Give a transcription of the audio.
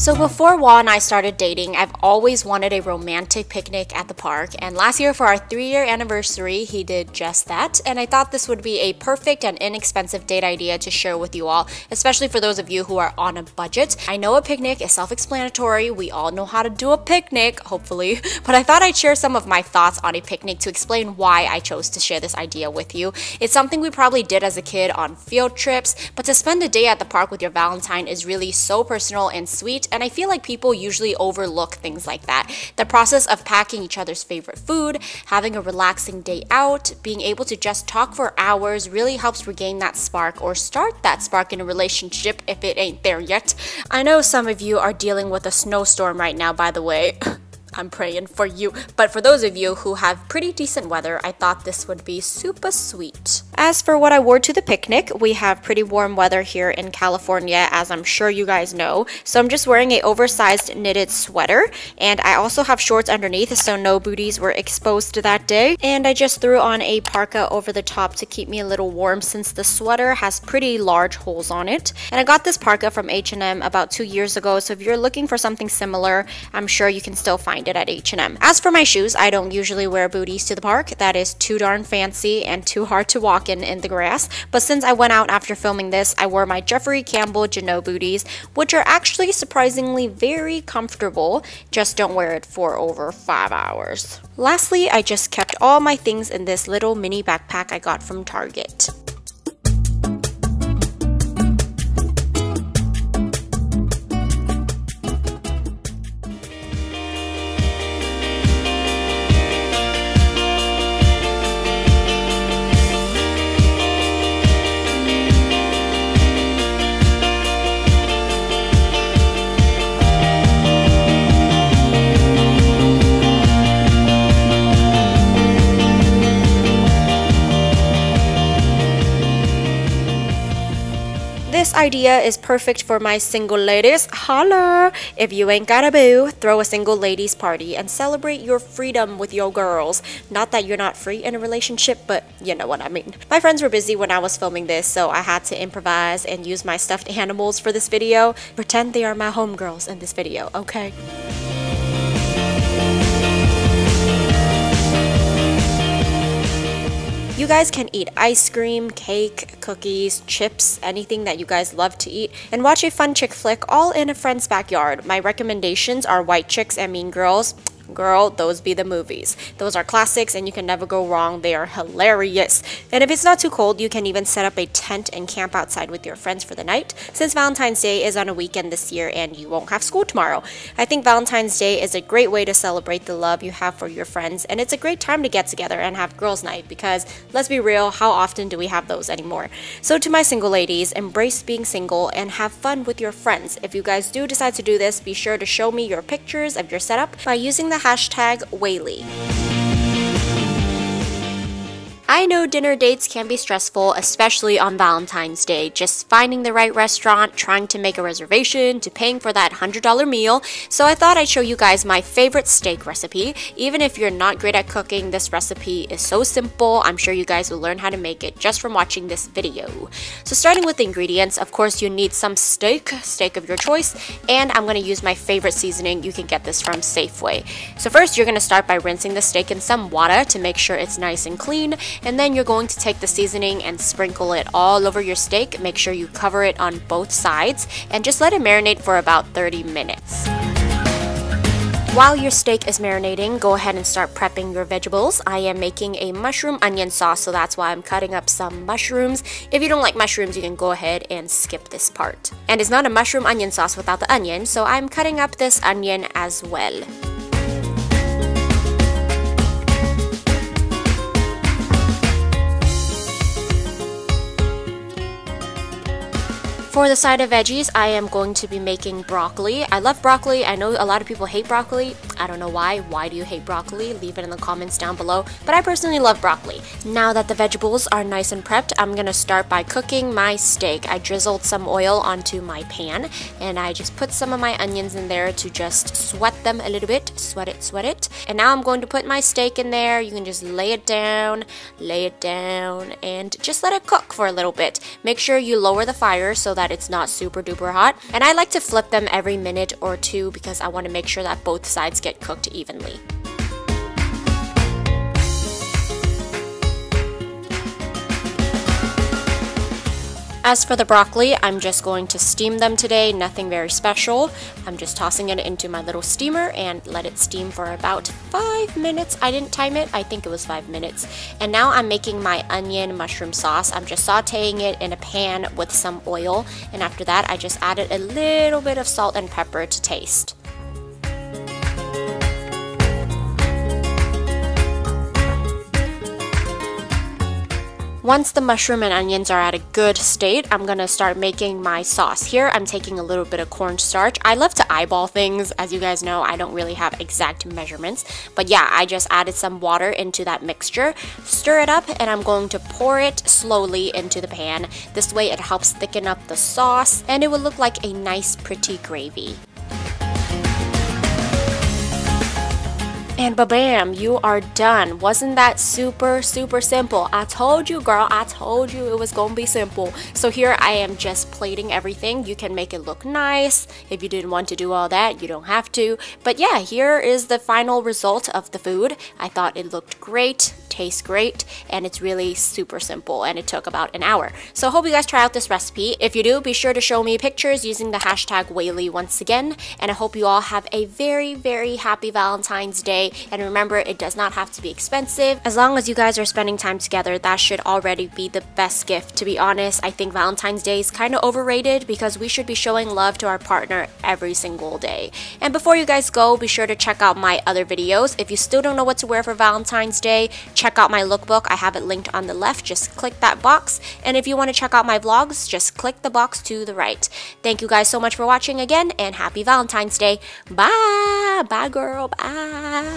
So before Wa and I started dating, I've always wanted a romantic picnic at the park, and last year for our 3-year anniversary, he did just that, and I thought this would be a perfect and inexpensive date idea to share with you all, especially for those of you who are on a budget. I know a picnic is self-explanatory, we all know how to do a picnic, hopefully, but I thought I'd share some of my thoughts on a picnic to explain why I chose to share this idea with you. It's something we probably did as a kid on field trips, but to spend a day at the park with your Valentine is really so personal and sweet, and I feel like people usually overlook things like that. The process of packing each other's favorite food, having a relaxing day out, being able to just talk for hours really helps regain that spark or start that spark in a relationship if it ain't there yet. I know some of you are dealing with a snowstorm right now, by the way. I'm praying for you. But for those of you who have pretty decent weather, I thought this would be super sweet. As for what I wore to the picnic, we have pretty warm weather here in California, as I'm sure you guys know. So I'm just wearing an oversized knitted sweater, and I also have shorts underneath, so no booties were exposed that day. And I just threw on a parka over the top to keep me a little warm since the sweater has pretty large holes on it. And I got this parka from H&M about 2 years ago, so if you're looking for something similar, I'm sure you can still find it at H&M. As for my shoes, I don't usually wear booties to the park. That is too darn fancy and too hard to walk in the grass. But since I went out after filming this, I wore my Jeffrey Campbell Janot booties, which are actually surprisingly very comfortable. Just don't wear it for over 5 hours. Lastly, I just kept all my things in this little mini backpack I got from Target. This idea is perfect for my single ladies. Holla! If you ain't got a boo, throw a single ladies party and celebrate your freedom with your girls. Not that you're not free in a relationship, but you know what I mean. My friends were busy when I was filming this, so I had to improvise and use my stuffed animals for this video. Pretend they are my homegirls in this video, okay? You guys can eat ice cream, cake, cookies, chips, anything that you guys love to eat, and watch a fun chick flick all in a friend's backyard. My recommendations are White Chicks and Mean Girls. Girl, those be the movies. Those are classics and you can never go wrong. They are hilarious. And if it's not too cold, you can even set up a tent and camp outside with your friends for the night, since Valentine's Day is on a weekend this year and you won't have school tomorrow. I think Valentine's Day is a great way to celebrate the love you have for your friends, and it's a great time to get together and have girls' night because, let's be real, how often do we have those anymore? So to my single ladies, embrace being single and have fun with your friends. If you guys do decide to do this, be sure to show me your pictures of your setup by using the hashtag Whaley. I know dinner dates can be stressful, especially on Valentine's Day. Just finding the right restaurant, trying to make a reservation, to paying for that $100 meal. So I thought I'd show you guys my favorite steak recipe. Even if you're not great at cooking, this recipe is so simple. I'm sure you guys will learn how to make it just from watching this video. So starting with the ingredients, of course you need some steak of your choice, and I'm going to use my favorite seasoning. You can get this from Safeway. So first you're going to start by rinsing the steak in some water to make sure it's nice and clean. And then you're going to take the seasoning and sprinkle it all over your steak. Make sure you cover it on both sides and just let it marinate for about 30 minutes. While your steak is marinating, go ahead and start prepping your vegetables. I am making a mushroom onion sauce, so that's why I'm cutting up some mushrooms. If you don't like mushrooms, you can go ahead and skip this part. And it's not a mushroom onion sauce without the onion, so I'm cutting up this onion as well. For the side of veggies, I am going to be making broccoli. I love broccoli. I know a lot of people hate broccoli. I don't know why. Why do you hate broccoli? Leave it in the comments down below. But I personally love broccoli. Now that the vegetables are nice and prepped, I'm gonna start by cooking my steak. I drizzled some oil onto my pan and I just put some of my onions in there to just sweat them a little bit. Sweat it. And now I'm going to put my steak in there. You can just lay it down, and just let it cook for a little bit. Make sure you lower the fire so that it's not super duper hot. And I like to flip them every minute or two because I want to make sure that both sides get cooked evenly. As for the broccoli, I'm just going to steam them today, nothing very special. I'm just tossing it into my little steamer and let it steam for about 5 minutes. I didn't time it, I think it was 5 minutes. And now I'm making my onion mushroom sauce. I'm just sauteing it in a pan with some oil, and after that I just added a little bit of salt and pepper to taste. Once the mushroom and onions are at a good state, I'm gonna start making my sauce. Here, I'm taking a little bit of cornstarch. I love to eyeball things. As you guys know, I don't really have exact measurements. But yeah, I just added some water into that mixture. Stir it up, and I'm going to pour it slowly into the pan. This way, it helps thicken up the sauce, and it will look like a nice, pretty gravy. And ba-bam, you are done. Wasn't that super simple? I told you, girl, I told you it was gonna be simple. So here I am just plating everything. You can make it look nice. If you didn't want to do all that, you don't have to. But yeah, here is the final result of the food. I thought it looked great, tastes great, and it's really super simple, and it took about an hour. So I hope you guys try out this recipe. If you do, be sure to show me pictures using the hashtag Whaley once again. And I hope you all have a very happy Valentine's Day. And remember, it does not have to be expensive. As long as you guys are spending time together, that should already be the best gift. To be honest, I think Valentine's Day is kind of overrated because we should be showing love to our partner every single day. And before you guys go, be sure to check out my other videos. If you still don't know what to wear for Valentine's Day, check out my lookbook. I have it linked on the left. Just click that box. And if you want to check out my vlogs, just click the box to the right. Thank you guys so much for watching again, and happy Valentine's Day. Bye! Bye, girl. Bye!